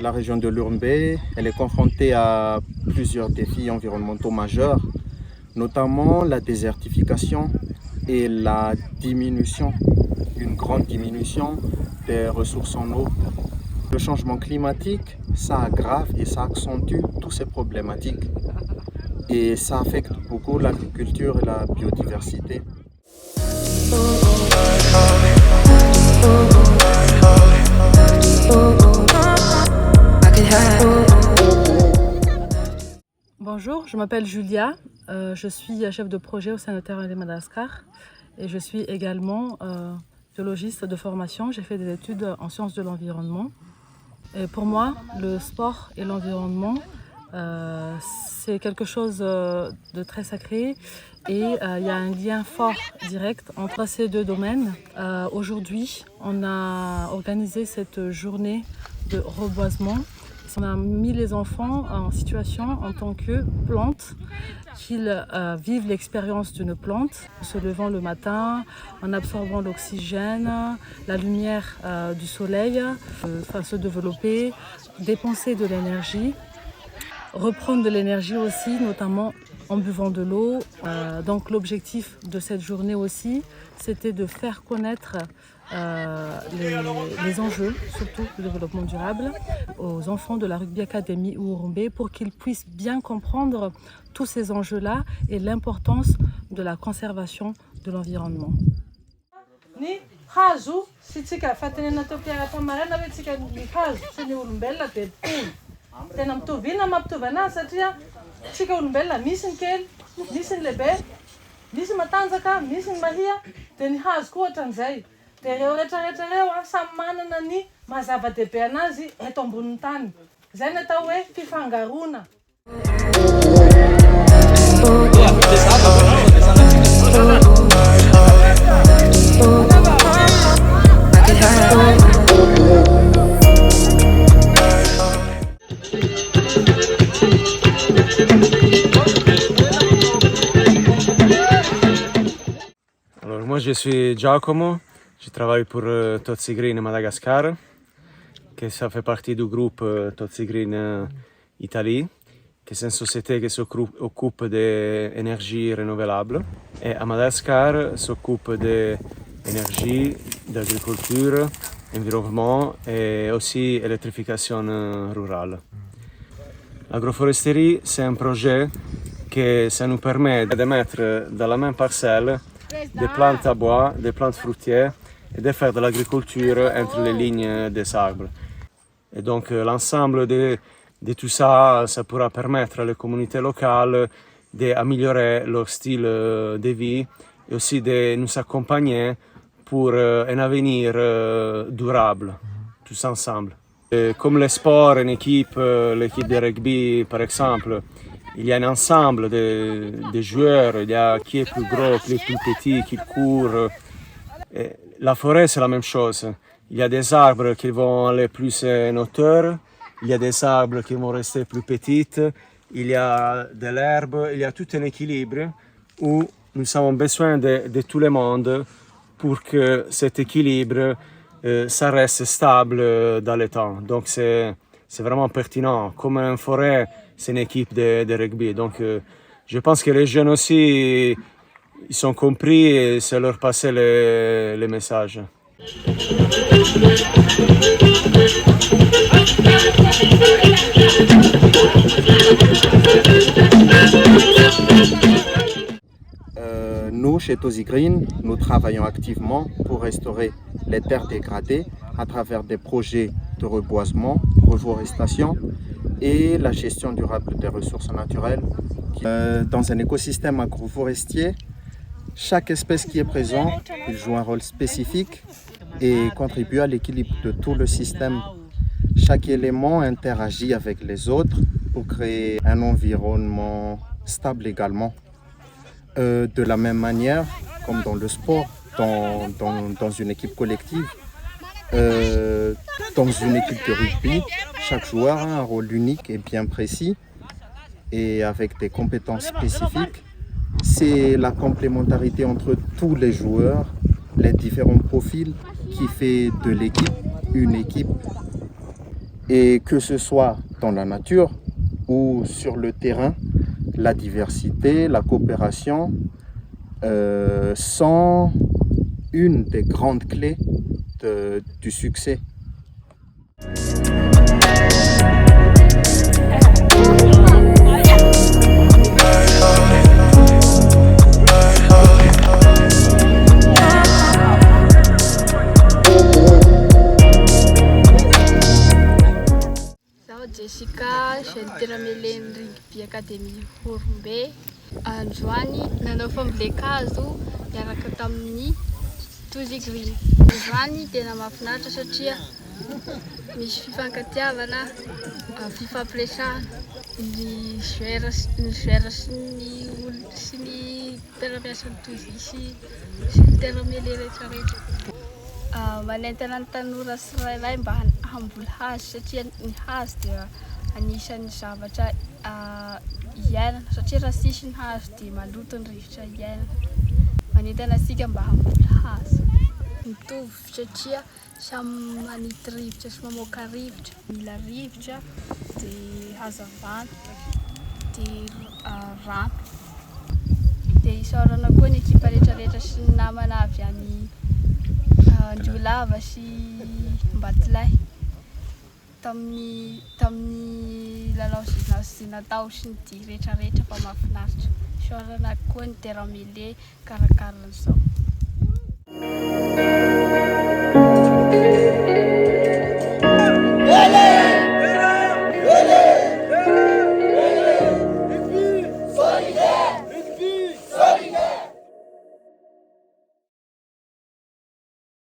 La région de l'Urmbé, elle est confrontée à plusieurs défis environnementaux majeurs, notamment la désertification et la diminution, une grande diminution des ressources en eau. Le changement climatique, ça aggrave et ça accentue toutes ces problématiques et ça affecte beaucoup l'agriculture et la biodiversité. Bonjour, je m'appelle Julia, je suis chef de projet au sein de Terra de Madagascar et je suis également biologiste de formation. J'ai fait des études en sciences de l'environnement. Et pour moi, le sport et l'environnement, c'est quelque chose de très sacré et il y a un lien fort, direct entre ces deux domaines. Aujourd'hui, on a organisé cette journée de reboisement. On a mis les enfants en situation en tant que plantes, qu'ils vivent l'expérience d'une plante, en se levant le matin, en absorbant l'oxygène, la lumière du soleil, se développer, dépenser de l'énergie, reprendre de l'énergie aussi, notamment en buvant de l'eau. Donc l'objectif de cette journée aussi, c'était de faire connaître les enjeux, surtout du développement durable, aux enfants de la Rugby Academy Urumbe pour qu'ils puissent bien comprendre tous ces enjeux-là et l'importance de la conservation de l'environnement. Dia ireo rehetrarehetra ireo samy manana ny mahazava-dehibe anazy eto ambonin'ny tany. Izay no atao hoe fifangaroana. Alors moi je suis Giacomo. Je travaille pour Totsi Green Madagascar, que ça fait partie du groupe Totsi Green Italie, qui est une société qui s'occupe des énergies renouvelables. Et à Madagascar, s'occupe des énergies, d'agriculture, environnement et aussi électrification rurale. L'agroforesterie, c'est un projet qui ça nous permet de mettre dans la même parcelle des plantes à bois, des plantes fruitières, et de faire de l'agriculture entre les lignes des arbres. Et donc l'ensemble de tout ça, ça pourra permettre aux communautés locales d'améliorer leur style de vie et aussi de nous accompagner pour un avenir durable, tous ensemble. Et comme les sports, une équipe, l'équipe de rugby par exemple, il y a un ensemble de joueurs, il y a qui est plus gros, qui est plus petit, qui court. Et la forêt, c'est la même chose. Il y a des arbres qui vont aller plus en hauteur, il y a des arbres qui vont rester plus petites, il y a de l'herbe, il y a tout un équilibre où nous avons besoin de tout le monde pour que cet équilibre ça reste stable dans le temps. Donc c'est vraiment pertinent. Comme une forêt, c'est une équipe de rugby. Donc je pense que les jeunes aussi, ils sont compris et c'est leur passer les messages. Nous, chez Totsi Green, nous travaillons activement pour restaurer les terres dégradées à travers des projets de reboisement, reforestation et la gestion durable des ressources naturelles. Dans un écosystème agroforestier, chaque espèce qui est présente joue un rôle spécifique et contribue à l'équilibre de tout le système. Chaque élément interagit avec les autres pour créer un environnement stable également. De la même manière, comme dans le sport, dans une équipe collective, dans une équipe de rugby, chaque joueur a un rôle unique et bien précis et avec des compétences spécifiques. C'est la complémentarité entre tous les joueurs, les différents profils qui fait de l'équipe une équipe. Et que ce soit dans la nature ou sur le terrain, la diversité, la coopération sont une des grandes clés du succès. Jessica, Shelteramelen Rugby Academy Horombe. Androany nanao fambolea-kazo miaraka tamin'ny Tozy Green. Androany tena mahafinaritra satria misy fifankatiavana, fifampiresahana, ny joueur sy ny mpiara-miasan'ny Tozy sy Shelteramelen rehetrarehetra. Manentana ny tanora tsirairay mba hamboly hazo satria ny hazo dia anisan'ny zavatra iainana satria raha sisy ny hazo dia maloto ny rivotra iainana. Manentana antsika mba hamboly hazo mitovy satria samy manity rivotra sy mamoaka rivotra. Mila rivotra dia hazavana dia rano dia isaorana koa ny ekipa rehetrarehetra sy ny namana avy any Anjolava sy Mbatolay tamin'ny lalao izay natao sy ny dia rehetrarehetra fa mahafinaritra. Isaorana koa ny Teramele karakaran'izao.